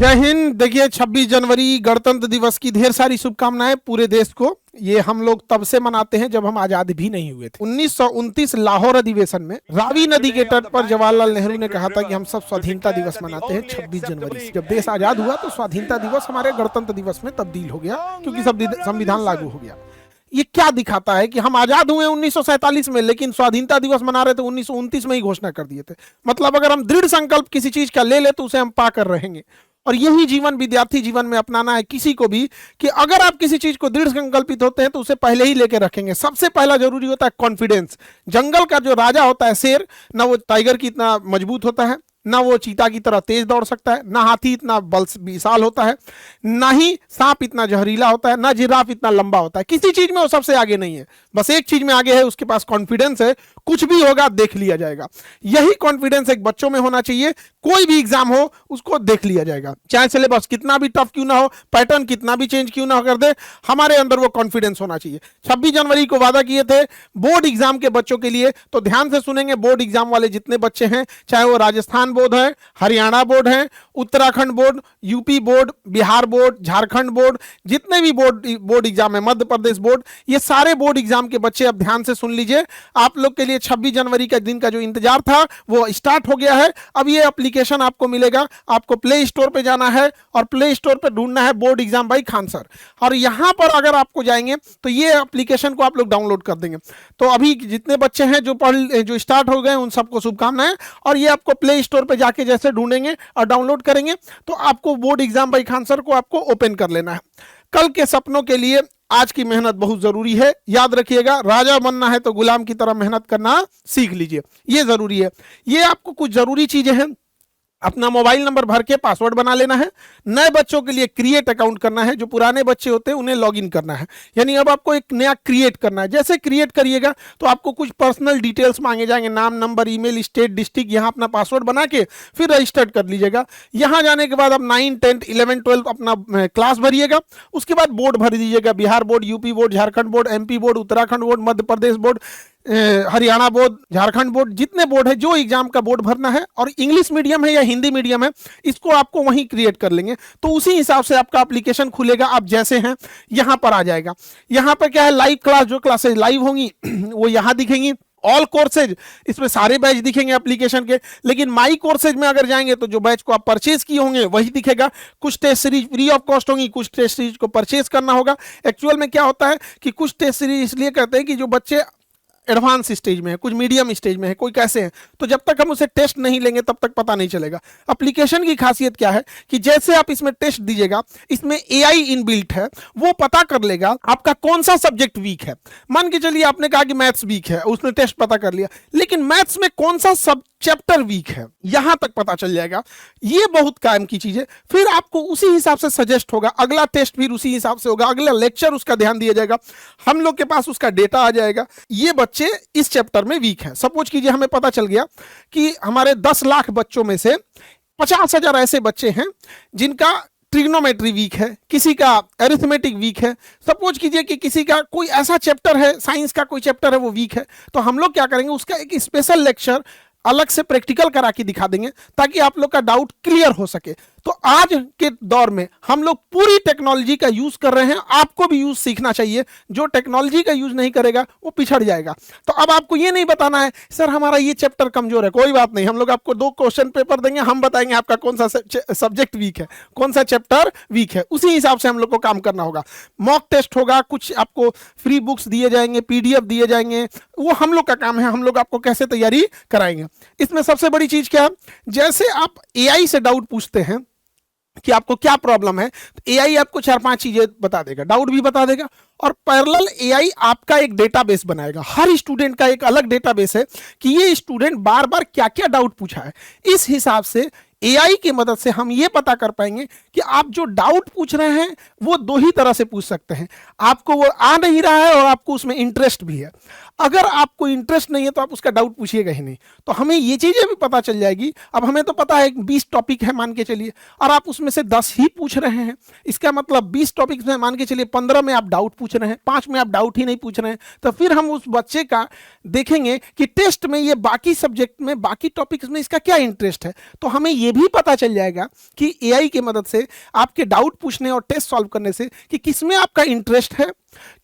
जय हिंद। देखिए 26 जनवरी गणतंत्र दिवस की ढेर सारी शुभकामनाएं पूरे देश को। ये हम लोग तब से मनाते हैं जब हम आजाद भी नहीं हुए थे। 1929 लाहौर अधिवेशन में रावी नदी के तट पर जवाहरलाल नेहरू ने कहा था कि हम सब स्वाधीनता दिवस मनाते हैं 26 जनवरी से। जब देश आजाद हुआ तो स्वाधीनता दिवस हमारे गणतंत्र दिवस में तब्दील हो गया, क्योंकि संविधान लागू हो गया। ये क्या दिखाता है कि हम आजाद हुए 1947 में, लेकिन स्वाधीनता दिवस मना रहे थे 1929 में ही घोषणा कर दिए थे। मतलब अगर हम दृढ़ संकल्प किसी चीज का ले ले तो उसे हम पा कर रहेंगे। और यही जीवन विद्यार्थी जीवन में अपनाना है किसी को भी, कि अगर आप किसी चीज को दृढ़ संकल्पित होते हैं तो उसे पहले ही लेके रखेंगे। सबसे पहला जरूरी होता है कॉन्फिडेंस। जंगल का जो राजा होता है शेर, ना वो टाइगर की इतना मजबूत होता है, ना वो चीता की तरह तेज दौड़ सकता है, ना हाथी इतना बल विशाल होता है, ना ही सांप इतना जहरीला होता है, ना जिराफ इतना लंबा होता है। किसी चीज में वो सबसे आगे नहीं है, बस एक चीज में आगे है, उसके पास कॉन्फिडेंस है। कुछ भी होगा देख लिया जाएगा। यही कॉन्फिडेंस एक बच्चों में होना चाहिए। कोई भी एग्जाम हो उसको देख लिया जाएगा, चाहे सिलेबस कितना भी टफ क्यों ना हो, पैटर्न कितना भी चेंज क्यों ना कर दे, हमारे अंदर वो कॉन्फिडेंस होना चाहिए। 26 जनवरी को वादा किए थे बोर्ड एग्जाम के बच्चों के लिए, तो ध्यान से सुनेंगे। बोर्ड एग्जाम वाले जितने बच्चे हैं, चाहे वो राजस्थान बोर्ड है, हरियाणा बोर्ड है, Uttarakhand board, UP board, Bihar board, Jharkhand board, जितने भी बोर्ड एग्जाम है, मध्य प्रदेश बोर्ड, ये सारे बोर्ड एग्जाम के बच्चे अब ध्यान से सुन लीजिए। आप लोग के लिए 26 जनवरी के दिन का जो इंतजार था वो स्टार्ट हो गया है। अब ये एप्लीकेशन आपको मिलेगा, आपको प्ले स्टोर पे जाना है और प्ले स्टोर पे ढूंढना है board exam by Khan sir. और यहां पर अगर आपको जाएंगे तो ये एप्लीकेशन को आप लोग डाउनलोड कर देंगे। तो अभी जितने बच्चे हैं जो स्टार्ट हो गए उन सबको शुभकामनाएं। और ये आपको प्ले स्टोर पे जाके जैसे ढूंढेंगे और डाउनलोड करेंगे तो आपको board exam by Khan sir को आपको ओपन कर लेना है। कल के सपनों के लिए आज की मेहनत बहुत जरूरी है। याद रखिएगा, राजा बनना है तो गुलाम की तरह मेहनत करना सीख लीजिए, ये जरूरी है। ये आपको कुछ जरूरी चीजें हैं। अपना मोबाइल नंबर भर के पासवर्ड बना लेना है। नए बच्चों के लिए क्रिएट अकाउंट करना है। जो पुराने बच्चे होते हैं उन्हें लॉगिन करना है, यानी अब आपको एक नया क्रिएट करना है। जैसे क्रिएट करिएगा तो आपको कुछ पर्सनल डिटेल्स मांगे जाएंगे, नाम, नंबर, ईमेल, स्टेट, डिस्ट्रिक्ट। यहाँ अपना पासवर्ड बना के फिर रजिस्टर्ड कर लीजिएगा। यहाँ जाने के बाद आप 9, 10, 11, 12 अपना क्लास भरिएगा। उसके बाद बोर्ड भर दीजिएगा, Bihar board, UP board, Jharkhand board, MP board, Uttarakhand board, Madhya Pradesh board, Haryana board, Jharkhand board, जितने बोर्ड है, जो एग्जाम का बोर्ड भरना है। और इंग्लिश मीडियम है या हिंदी मीडियम है, इसको आपको वहीं क्रिएट कर लेंगे। तो उसी हिसाब से आपका एप्लीकेशन खुलेगा। आप जैसे हैं यहां पर आ जाएगा। यहां पर क्या है, लाइव क्लास, जो क्लासेज लाइव होंगी वो यहां दिखेंगी। ऑल कोर्सेज, इसमें सारे बैच दिखेंगे एप्लीकेशन के। लेकिन माई कोर्सेज में अगर जाएंगे तो जो बैच को आप परचेज किए होंगे वही दिखेगा। कुछ test series free of cost होंगी, कुछ टेस्ट सीरीज को परचेज करना होगा। एक्चुअल में क्या होता है कि कुछ टेस्ट सीरीज इसलिए कहते हैं कि जो बच्चे एडवांस स्टेज में है, कुछ मीडियम स्टेज में है, कोई कैसे हैं, तो जब तक हम उसे टेस्ट नहीं लेंगे तब तक पता नहीं चलेगा। एप्लीकेशन की खासियत क्या है कि जैसे आप इसमें टेस्ट दीजिएगा, इसमें एआई इनबिल्ट है, वो पता कर लेगा आपका कौन सा सब्जेक्ट वीक है। मान के चलिए आपने कहा कि मैथ्स वीक है, उसने टेस्ट पता कर लिया, लेकिन मैथ्स में कौन सा सब चैप्टर वीक है यहां तक पता चल जाएगा। ये बहुत कायम की चीज है। फिर आपको उसी हिसाब से सजेस्ट होगा, अगला टेस्ट फिर उसी हिसाब से होगा, अगला लेक्चर उसका ध्यान दिया जाएगा, हम लोग के पास उसका डेटा आ जाएगा। ये बच्चे इस चैप्टर में वीक हैं। सपोज कीजिए हमें पता चल गया कि हमारे 10 लाख बच्चों में से 50,000 ऐसे बच्चे हैं जिनका ट्रिग्नोमेट्री वीक है, किसी का अरिथमेटिक वीक है। सपोज कीजिए कि किसी का कोई ऐसा चैप्टर है, साइंस का कोई चैप्टर है वो वीक है, तो हम लोग क्या करेंगे, उसका एक स्पेशल लेक्चर अलग से प्रैक्टिकल करा के दिखा देंगे ताकि आप लोग का डाउट क्लियर हो सके। तो आज के दौर में हम लोग पूरी टेक्नोलॉजी का यूज कर रहे हैं। आपको भी यूज सीखना चाहिए। जो टेक्नोलॉजी का यूज नहीं करेगा वो पिछड़ जाएगा। तो अब आपको ये नहीं बताना है सर हमारा ये चैप्टर कमजोर है, कोई बात नहीं, हम लोग आपको 2 क्वेश्चन पेपर देंगे, हम बताएंगे आपका कौन सा सब्जेक्ट वीक है, कौन सा चैप्टर वीक है। उसी हिसाब से हम लोग को काम करना होगा। मॉक टेस्ट होगा, कुछ आपको फ्री बुक्स दिए जाएंगे, पीडीएफ दिए जाएंगे, वो हम लोग का काम है। हम लोग आपको कैसे तैयारी कराएंगे। इसमें सबसे बड़ी चीज क्या है, जैसे आप एआई से डाउट पूछते हैं कि आपको क्या प्रॉब्लम है, तो एआई आपको 4-5 चीजें बता देगा, डाउट भी बता देगा। और पैरेलल एआई आपका एक डेटाबेस बनाएगा। हर स्टूडेंट का एक अलग डेटाबेस है कि ये स्टूडेंट बार बार क्या क्या डाउट पूछा है। इस हिसाब से एआई की मदद से हम ये पता कर पाएंगे कि आप जो डाउट पूछ रहे हैं वो 2 ही तरह से पूछ सकते हैं। आपको वो आ नहीं रहा है और आपको उसमें इंटरेस्ट भी है। अगर आपको इंटरेस्ट नहीं है तो आप उसका डाउट पूछिएगा ही नहीं। तो हमें ये चीजें भी पता चल जाएगी। अब हमें तो पता है 20 टॉपिक है मान के चलिए, और आप उसमें से 10 ही पूछ रहे हैं। इसका मतलब 20 टॉपिक में मान के चलिए 15 में आप डाउट पूछ रहे हैं, 5 में आप डाउट ही नहीं पूछ रहे हैं। तो फिर हम उस बच्चे का देखेंगे कि टेस्ट में ये बाकी सब्जेक्ट में, बाकी टॉपिक्स में इसका क्या इंटरेस्ट है। तो हमें ये ये भी पता चल जाएगा कि एआई की मदद से आपके डाउट पूछने और टेस्ट सॉल्व करने से कि किसमें आपका इंटरेस्ट है,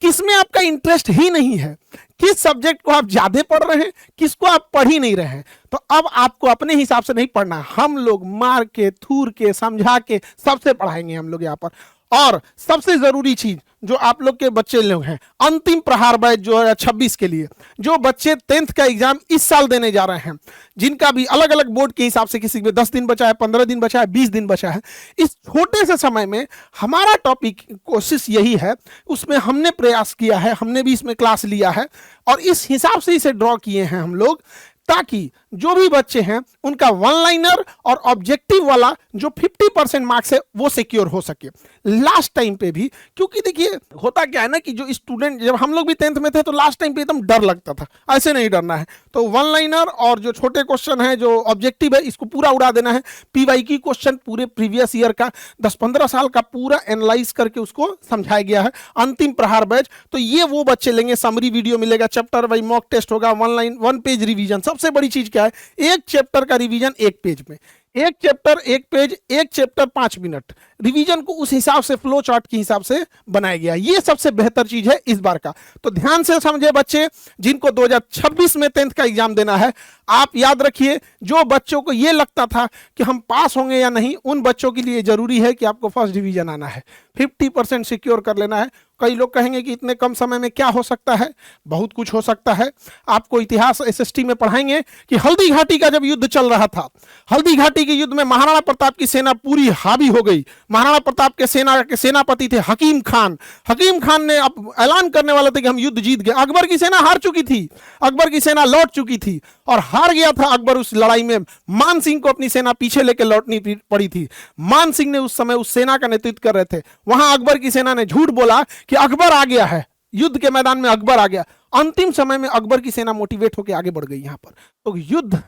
किसमें आपका इंटरेस्ट ही नहीं है, किस सब्जेक्ट को आप ज्यादा पढ़ रहे हैं, किसको आप पढ़ ही नहीं रहे हैं। तो अब आपको अपने हिसाब से नहीं पढ़ना, हम लोग मार के, थूर के, समझा के सबसे पढ़ाएंगे हम लोग यहाँ पर। और सबसे जरूरी चीज जो आप लोग के बच्चे लोग हैं, अंतिम प्रहार बैच जो है 26 के लिए, जो बच्चे 10th का एग्जाम इस साल देने जा रहे हैं, जिनका भी अलग अलग बोर्ड के हिसाब से, किसी में 10 दिन बचा है, 15 दिन बचा है, 20 दिन बचा है, इस छोटे से समय में हमारा टॉपिक कोशिश यही है, उसमें हमने प्रयास किया है, हमने भी इसमें क्लास लिया है और इस हिसाब से इसे ड्रॉ किए हैं हम लोग, ताकि जो भी बच्चे हैं उनका वन लाइनर और ऑब्जेक्टिव वाला जो 50% मार्क्स है वो सिक्योर हो सके लास्ट टाइम पे भी। क्योंकि देखिए होता क्या है ना कि जो स्टूडेंट, जब हम लोग भी 10th में थे तो लास्ट टाइम पे एकदम डर लगता था, ऐसे नहीं डरना है। तो वन लाइनर और जो छोटे क्वेश्चन है, जो ऑब्जेक्टिव है, इसको पूरा उड़ा देना है। पीवाईक्यू क्वेश्चन पूरे प्रीवियस ईयर का 10-15 साल का पूरा एनालाइज करके उसको समझाया गया है। अंतिम प्रहार बैच तो ये वो बच्चे लेंगे, समरी वीडियो मिलेगा, चैप्टर वाइज मॉक टेस्ट होगा, वन पेज रिवीजन। सबसे बड़ी चीज क्या है, एक चैप्टर का रिवीजन एक पेज में, एक चैप्टर एक पेज, एक चैप्टर 5 मिनट। रिवीजन को उस हिसाब से, फ्लो चार्ट के हिसाब से बनाया गया। ये सबसे बेहतर चीज है इस बार का। तो ध्यान से समझे बच्चे, जिनको 2026 में 10th का एग्जाम देना है, आप याद रखिए, जो बच्चों को ये लगता था कि हम पास होंगे या नहीं, उन बच्चों के लिए जरूरी है कि आपको फर्स्ट डिवीजन आना है, 50% सिक्योर कर लेना है। कई लोग कहेंगे कि इतने कम समय में क्या हो सकता है, बहुत कुछ हो सकता है। आपको इतिहास एसएसटी में पढ़ाएंगे कि हल्दी घाटी का जब युद्ध चल रहा था, हल्दी घाटी के युद्ध में महाराणा प्रताप की सेना पूरी हावी हो गई। महाराणा प्रताप के सेनापति थे हकीम खान। हकीम खान ने अब ऐलान करने वाले थे कि हम युद्ध जीत गए। अकबर की सेना हार चुकी थी, अकबर की सेना लौट चुकी थी और हार गया था अकबर उस लड़ाई में। मान सिंह को अपनी सेना पीछे लेकर लौटनी पड़ी थी। मान सिंह ने उस समय उस सेना का नेतृत्व कर रहे थे। वहां अकबर की सेना ने झूठ बोला कि अकबर आ गया है, युद्ध के मैदान में अकबर आ गया। अंतिम समय में अकबर की सेना मोटिवेट होकर आगे बढ़ गई। यहां पर तो युद्ध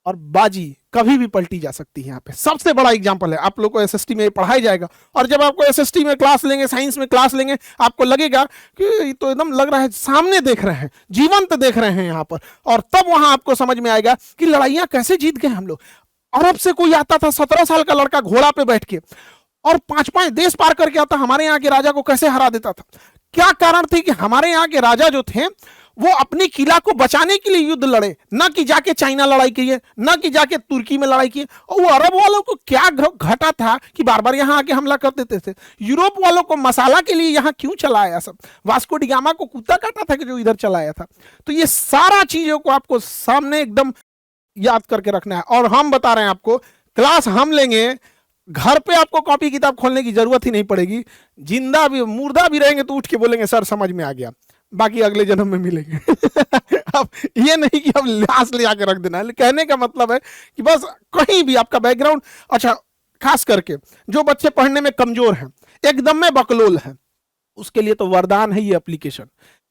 और बाजी कभी भी पलटी जा सकती है। यहाँ पे सबसे बड़ा एग्जांपल है, आप लोग को एसएसटी में पढ़ाया जाएगा। और जब आपको एसएसटी में क्लास लेंगे, साइंस में क्लास लेंगे, आपको लगेगा कि तो एकदम लग रहा है सामने देख रहे हैं, जीवंत देख रहे हैं यहाँ पर। और तब वहां आपको समझ में आएगा कि लड़ाइयां कैसे जीत गए हम लोग। अरब से कोई आता था, 17 साल का लड़का घोड़ा पे बैठ के, और 5-5 देश पार करके आता, हमारे यहाँ के राजा को कैसे हरा देता था। क्या कारण थी कि हमारे यहाँ के राजा जो थे वो अपनी किला को बचाने के लिए युद्ध लड़े, ना कि जाके चाइना लड़ाई किए, ना कि जाके तुर्की में लड़ाई किए। और वो अरब वालों को क्या घटा था कि बार बार यहाँ आके हमला कर देते थे। यूरोप वालों को मसाला के लिए यहाँ क्यों चलाया सब, वास्को डी गामा को कुत्ता काटा था कि जो इधर चलाया था। तो ये सारा चीजों को आपको सामने एकदम याद करके रखना है। और हम बता रहे हैं आपको, क्लास हम लेंगे, घर पे आपको कॉपी किताब खोलने की जरूरत ही नहीं पड़ेगी। जिंदा भी मुर्दा भी रहेंगे तो उठ के बोलेंगे सर समझ में आ गया, बाकी अगले जन्म में मिलेंगे। अब ये नहीं कि अब लाश ले आके रख देना है। कहने का मतलब है कि बस कहीं भी आपका बैकग्राउंड अच्छा, खास करके जो बच्चे पढ़ने में कमजोर हैं, एकदम में बकलोल है, उसके लिए तो वरदान है ये एप्लीकेशन।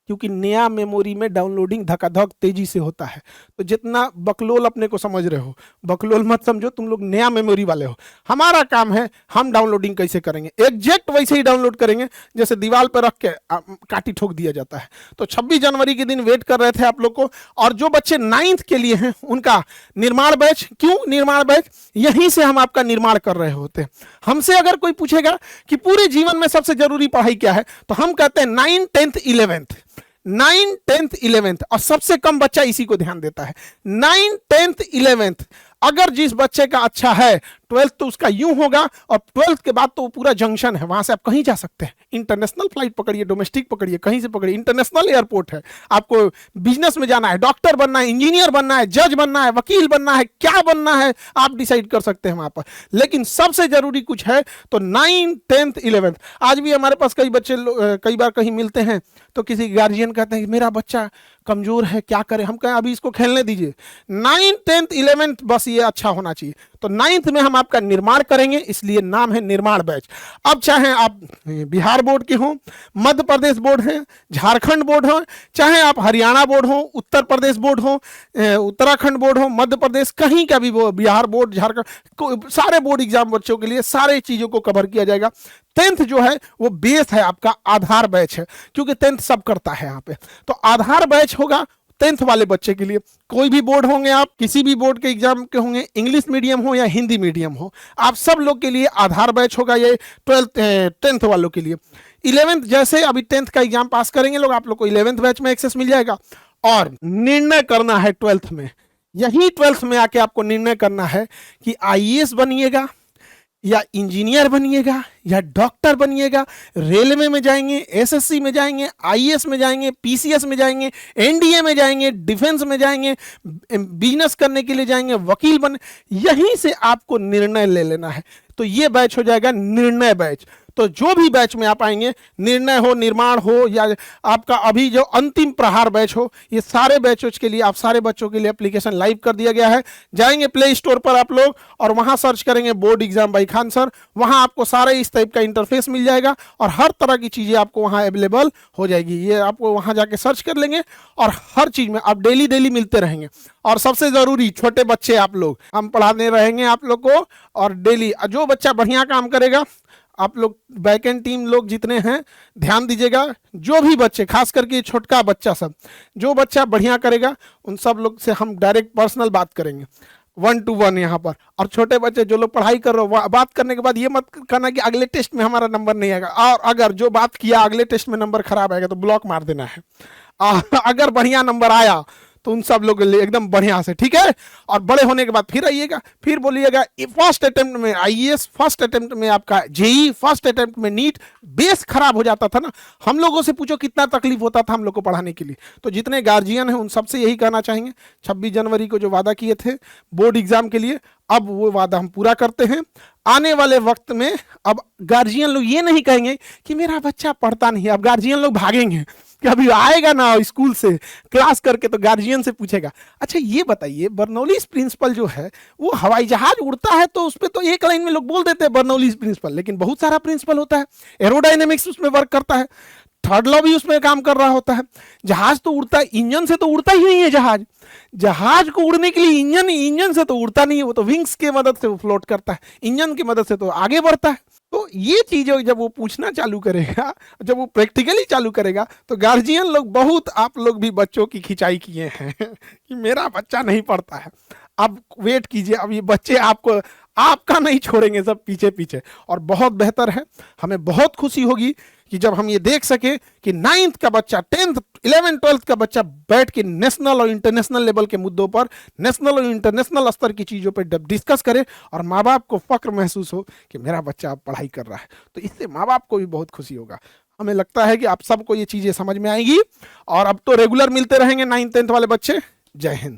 क्योंकि नया मेमोरी में डाउनलोडिंग धकाधक तेजी से होता है। तो जितना बकलोल अपने को समझ रहे हो, बकलोल मत समझो, तुम लोग नया मेमोरी वाले हो। हमारा काम है हम डाउनलोडिंग कैसे करेंगे, एग्जैक्ट वैसे ही डाउनलोड करेंगे जैसे दीवार पर रख के काटी ठोक दिया जाता है। तो 26 जनवरी के दिन वेट कर रहे थे आप लोग को। और जो बच्चे 9th के लिए हैं उनका निर्माण बैच। क्यों निर्माण बैच? यहीं से हम आपका निर्माण कर रहे होते हैं। हमसे अगर कोई पूछेगा कि पूरे जीवन में सबसे जरूरी पढ़ाई क्या है, तो हम कहते हैं 9, 10th, 11th। 9, 10th, 11th। और सबसे कम बच्चा इसी को ध्यान देता है। 9, 10th, 11th। अगर जिस बच्चे का अच्छा है 12th तो उसका यूं होगा, और 12th के बाद तो वो पूरा जंक्शन है, वहां से आप कहीं जा सकते हैं। इंटरनेशनल फ्लाइट पकड़िए, डोमेस्टिक पकड़िए, कहीं से पकड़िए, इंटरनेशनल एयरपोर्ट है। आपको बिजनेस में जाना है, डॉक्टर बनना है, इंजीनियर बनना है, जज बनना है, वकील बनना है, क्या बनना है आप डिसाइड कर सकते हैं वहां पर। लेकिन सबसे जरूरी कुछ है तो 9, 10th, 11th। आज भी हमारे पास कई बच्चे कई बार कहीं मिलते हैं तो किसी गार्जियन कहते हैं मेरा बच्चा कमजोर है, क्या करें? हम कहें अभी इसको खेलने दीजिए। 9, 10th, 11th बस ये अच्छा होना चाहिए। तो 9th में हम आपका निर्माण करेंगे, इसलिए नाम है निर्माण बैच। अब चाहे आप बिहार बोर्ड के हों, मध्य प्रदेश बोर्ड है, झारखंड बोर्ड हो, चाहे आप हरियाणा बोर्ड हो, उत्तर प्रदेश बोर्ड हो, उत्तराखंड बोर्ड हो, मध्य प्रदेश, कहीं का भी बिहार बोर्ड, झारखंड, सारे बोर्ड एग्जाम बच्चों के लिए सारे चीजों को कवर किया जाएगा। 10th जो है वो बेस है, आपका आधार बैच है, क्योंकि 10th सब करता है यहाँ पे। तो आधार बैच होगा, टेंथ वाले बच्चे के लिए, कोई भी बोर्ड होंगे, आप किसी भी बोर्ड के एग्जाम के होंगे, इंग्लिश मीडियम हो या हिंदी मीडियम हो, आप सब लोग के लिए आधार बैच होगा ये 10th वालों के लिए। 11th जैसे अभी 10th का एग्जाम पास करेंगे लोग, आप लोग को 11th बैच में एक्सेस मिल जाएगा। और निर्णय करना है 12th में, यही 12th में आके आपको निर्णय करना है कि आईएएस बनिएगा या इंजीनियर बनिएगा या डॉक्टर बनिएगा, रेलवे में जाएंगे, एसएससी में जाएंगे, आईएएस में जाएंगे, पीसीएस में जाएंगे, एनडीए में जाएंगे, डिफेंस में जाएंगे, बिजनेस करने के लिए जाएंगे, वकील बन, यहीं से आपको निर्णय ले लेना है। तो ये बैच हो जाएगा निर्णय बैच। तो जो भी बैच में आप आएंगे, निर्णय हो, निर्माण हो, या आपका अभी जो अंतिम प्रहार बैच हो, ये सारे बैचों के लिए, आप सारे बच्चों के लिए एप्लीकेशन लाइव कर दिया गया है। जाएंगे प्ले स्टोर पर आप लोग और वहां सर्च करेंगे board exam by Khan sir, वहां आपको सारे इस टाइप का इंटरफेस मिल जाएगा और हर तरह की चीजें आपको वहां अवेलेबल हो जाएगी। ये आपको वहां जाके सर्च कर लेंगे और हर चीज में आप डेली मिलते रहेंगे। और सबसे जरूरी, छोटे बच्चे आप लोग, हम पढ़ाने रहेंगे आप लोग को, और डेली जो बच्चा बढ़िया काम करेगा, आप लोग बैकएंड टीम लोग जितने हैं ध्यान दीजिएगा, जो भी बच्चे, खास करके छोटका बच्चा सब, जो बच्चा बढ़िया करेगा उन सब लोग से हम डायरेक्ट पर्सनल बात करेंगे 1 to 1 यहाँ पर। और छोटे बच्चे जो लोग पढ़ाई कर रहे हो, बात करने के बाद ये मत करना कि अगले टेस्ट में हमारा नंबर नहीं आएगा, और अगर जो बात किया अगले टेस्ट में नंबर खराब आएगा तो ब्लॉक मार देना है। अगर बढ़िया नंबर आया तो उन सब लोगों के लिए एकदम बढ़िया से, ठीक है। और बड़े होने के बाद फिर आइएगा, फिर बोलिएगा फर्स्ट अटेम्प्ट में आईएएस, फर्स्ट अटेम्प्ट में आपका जेई, फर्स्ट अटेम्प्ट में नीट। बेस खराब हो जाता था ना, हम लोगों से पूछो कितना तकलीफ होता था हम लोग को पढ़ाने के लिए। तो जितने गार्जियन हैं उन सबसे यही कहना चाहेंगे, 26 जनवरी को जो वादा किए थे बोर्ड एग्जाम के लिए, अब वो वादा हम पूरा करते हैं। आने वाले वक्त में अब गार्जियन लोग ये नहीं कहेंगे कि मेरा बच्चा पढ़ता नहीं, अब गार्जियन लोग भागेंगे कि अभी आएगा ना स्कूल से क्लास करके तो गार्जियन से पूछेगा, अच्छा ये बताइए बर्नौलीज प्रिंसिपल जो है वो हवाई जहाज उड़ता है तो उस पर तो एक लाइन में लोग बोल देते हैं बर्नौलीज प्रिंसिपल, लेकिन बहुत सारा प्रिंसिपल होता है, एरोडायनेमिक्स उसमें वर्क करता है, थर्ड लॉ भी उसमें काम कर रहा होता है। जहाज तो उड़ता है, इंजन से तो उड़ता ही नहीं है जहाज। जहाज को उड़ने के लिए इंजन से तो उड़ता नहीं है, वो तो विंग्स के मदद से वो फ्लोट करता है, इंजन की मदद से तो आगे बढ़ता है। तो ये चीजें जब वो पूछना चालू करेगा, जब वो प्रैक्टिकली चालू करेगा, तो गार्जियन लोग बहुत, आप लोग भी बच्चों की खिंचाई किए हैं कि मेरा बच्चा नहीं पढ़ता है। अब वेट कीजिए, अब ये बच्चे आपको, आपका नहीं छोड़ेंगे, सब पीछे पीछे। और बहुत बेहतर है, हमें बहुत खुशी होगी कि जब हम ये देख सके कि 9th का बच्चा, 10th 11th 12th का बच्चा बैठ के नेशनल और इंटरनेशनल लेवल के मुद्दों पर, नेशनल और इंटरनेशनल स्तर की चीज़ों पर डिस्कस करे और माँ बाप को फक्र महसूस हो कि मेरा बच्चा अब पढ़ाई कर रहा है। तो इससे माँ बाप को भी बहुत खुशी होगा। हमें लगता है कि आप सबको ये चीज़ें समझ में आएंगी और अब तो रेगुलर मिलते रहेंगे 9th 10th वाले बच्चे। जय हिंद।